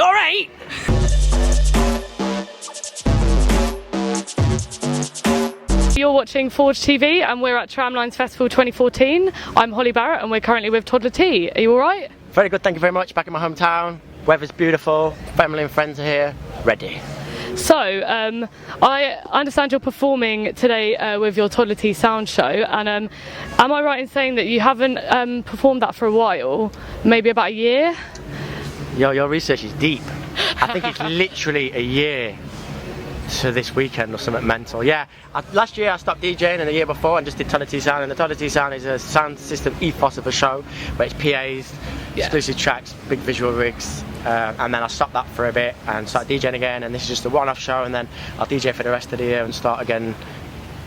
Alright! You're watching Forge TV and we're at Tramlines Festival 2014. I'm Holly Barrett and we're currently with Toddla T. Are you alright? Very good, thank you very much. Back in my hometown. Weather's beautiful. Family and friends are here. Ready. So, I understand you're performing today with your Toddla T sound show, and am I right in saying that you haven't performed that for a while? Maybe about a year? Your research is deep. I think it's literally a year to this weekend or something mental. Yeah, last year I stopped DJing, and the year before I just did Toddla T sound, and the Toddla T sound is a sound system ethos of a show where it's PAs, exclusive tracks, big visual rigs, and then I stopped that for a bit and started DJing again, and this is just a one-off show, and then I'll DJ for the rest of the year and start again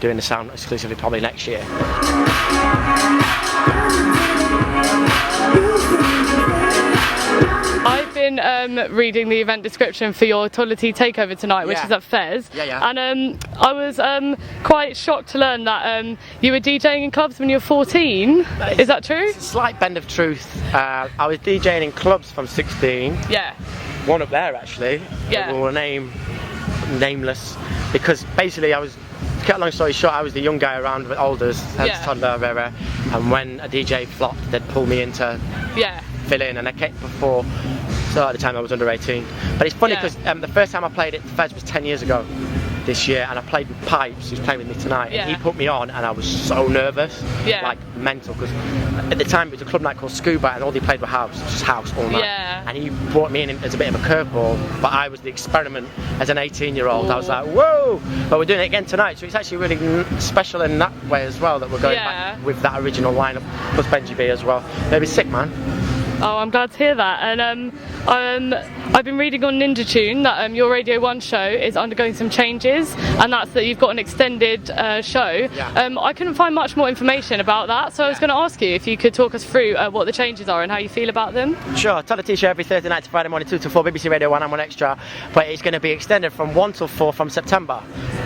doing the sound exclusively probably next year. I've been reading the event description for your Toddla T takeover tonight, which is at Fez. And I was quite shocked to learn that you were DJing in clubs when you were 14. Is that true? It's a slight bend of truth. I was DJing in clubs from 16. Yeah. One up there actually. Yeah. We'll nameless, because basically I was, to cut a long story short, I was the young guy around with olders, Toddla, and when a DJ flopped, they'd pull me in to fill in, and I kept before. So at the time I was under 18. But it's funny because the first time I played at the Fez was 10 years ago this year, and I played with Pipes, who's playing with me tonight, and he put me on, and I was so nervous, like mental, because at the time it was a club night called Scuba, and all they played were house, just house all night. And he brought me in as a bit of a curveball, but I was the experiment as an 18-year-old. I was like, whoa! But we're doing it again tonight, so it's actually really special in that way as well, that we're going back with that original lineup, plus Benji B as well. Maybe sick, man. Oh, I'm glad to hear that. And I've been reading on Ninja Tune that your Radio 1 show is undergoing some changes, and that's that you've got an extended show. I couldn't find much more information about that, so I was going to ask you if you could talk us through what the changes are and how you feel about them. Sure, Toddla T show every Thursday night to Friday morning, 2 to 4, BBC Radio 1 and 1 Extra, but it's going to be extended from 1 till 4 from September.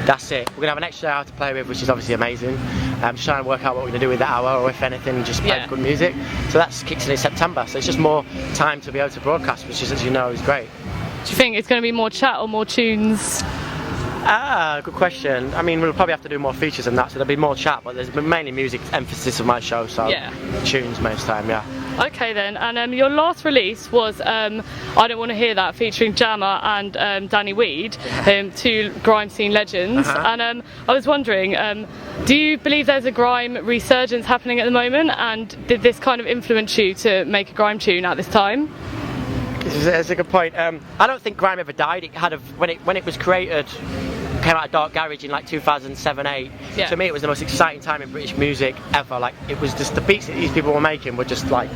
That's it. We're going to have an extra hour to play with, which is obviously amazing. I'm just trying to work out what we're going to do with that hour, or if anything, just play good music. So that's kicks in September, so it's just more time to be able to broadcast, which is, as you know, is great. Do you think it's going to be more chat or more tunes? Good question. I mean, we'll probably have to do more features than that, so there'll be more chat, but there's mainly music emphasis of my show, so tunes most time, Okay then, and your last release was I Don't Want to Hear That, featuring Jammer and Danny Weed, two grime scene legends, and I was wondering, do you believe there's a grime resurgence happening at the moment, and did this kind of influence you to make a grime tune at this time? That's a good point. I don't think grime ever died. It had when it was created, came out of Dark Garage in like 2007-8. To me it was the most exciting time in British music ever. Like, it was just the beats that these people were making were just like,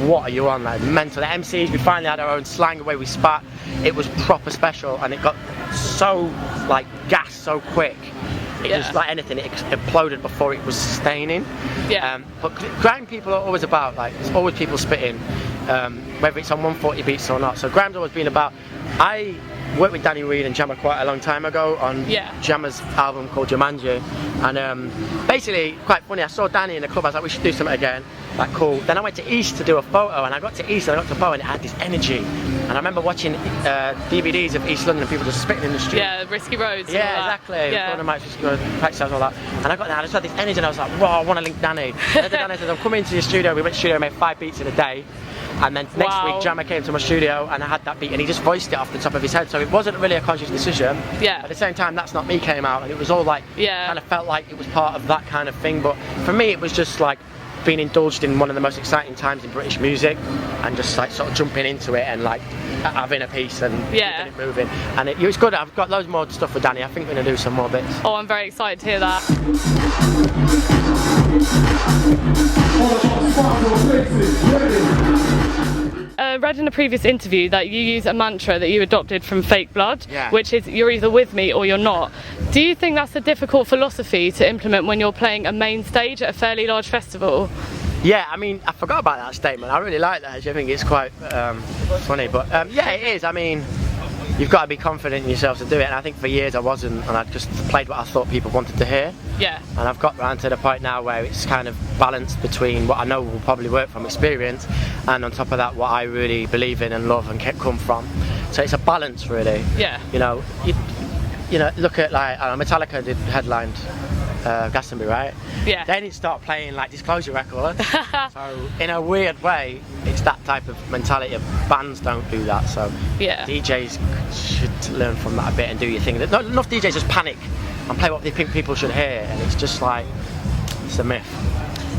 what are you on, like mental. The MCs, we finally had our own slang, the way we spat. It was proper special, and it got so like gassed so quick. It was like anything, it exploded before it was sustaining. But grime people are always about, like, there's always people spitting, whether it's on 140 beats or not. So grime's always been about, I worked with Danny Weed and Jammer quite a long time ago on Jammer's album called Jumanji, and basically, quite funny, I saw Danny in the club, I was like, we should do something again, like cool. Then I went to East to do a photo, and I got to East and I got to Bow, and it had this energy, and I remember watching DVDs of East London and people just spitting in the street. Risky Roads. Exactly. Going to Risky Roads, practice all that, and I got there, I just had this energy, and I was like, whoa, I want to link Danny. And then Danny said, I'm coming into your studio. We went to the studio and made 5 beats in a day. And then next week, Jammer came to my studio and I had that beat, and he just voiced it off the top of his head. So it wasn't really a conscious decision. At the same time, That's Not Me came out, and it was all like, kind of felt like it was part of that kind of thing. But for me, it was just like being indulged in one of the most exciting times in British music, and just like sort of jumping into it and like having a piece and keeping it moving. And it was good. I've got loads more stuff with Danny. I think we're going to do some more bits. Oh, I'm very excited to hear that. Read in a previous interview that you use a mantra that you adopted from Fake Blood, which is you're either with me or you're not. Do you think that's a difficult philosophy to implement when you're playing a main stage at a fairly large festival? Yeah, I mean, I forgot about that statement. I really like that. I think it's quite funny, but yeah, it is. I mean, you've got to be confident in yourself to do it. And I think for years I wasn't, and I just played what I thought people wanted to hear. Yeah. And I've got round to the point now where it's kind of balanced between what I know will probably work from experience, and on top of that, what I really believe in and love and come from. So it's a balance, really. Yeah. You know, look at like Metallica did headlined Glastonbury, right? Yeah. They didn't start playing like Disclosure records. So in a weird way, it's that type of mentality. Bands don't do that. So yeah. DJs should learn from that a bit and do your thing. Not enough DJs just panic and play what they think people should hear, and it's just like, it's a myth.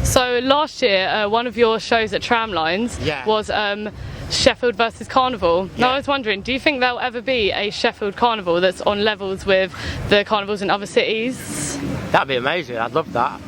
So last year, one of your shows at Tramlines was Sheffield versus Carnival. Now I was wondering, do you think there'll ever be a Sheffield Carnival that's on levels with the carnivals in other cities? That'd be amazing. I'd love that.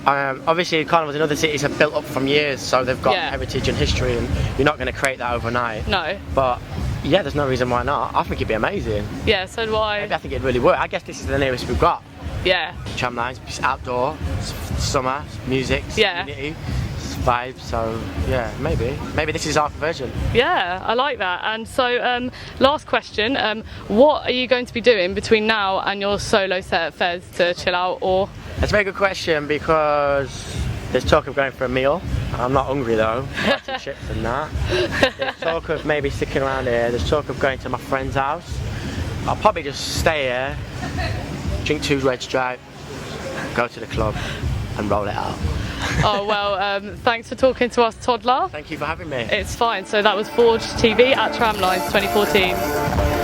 Obviously, carnivals in other cities have built up from years, so they've got heritage and history, and you're not going to create that overnight. No. But yeah, there's no reason why not. I think it'd be amazing. Yeah, so do I. Maybe I think it'd really work. I guess this is the nearest we've got. Yeah. Tramlines, it's outdoor, it's summer, it's music, it's community, it's vibes. So yeah, maybe this is our version. Yeah, I like that. And so, last question: what are you going to be doing between now and your solo set at Fez to chill out, or? That's a very good question, because there's talk of going for a meal. I'm not hungry though. Lots of chips and that. There's talk of maybe sticking around here. There's talk of going to my friend's house. I'll probably just stay here, drink 2 red stripe, go to the club and roll it out. Oh well, thanks for talking to us, Toddla. Thank you for having me. It's fine. So that was Forge TV at Tramlines 2014.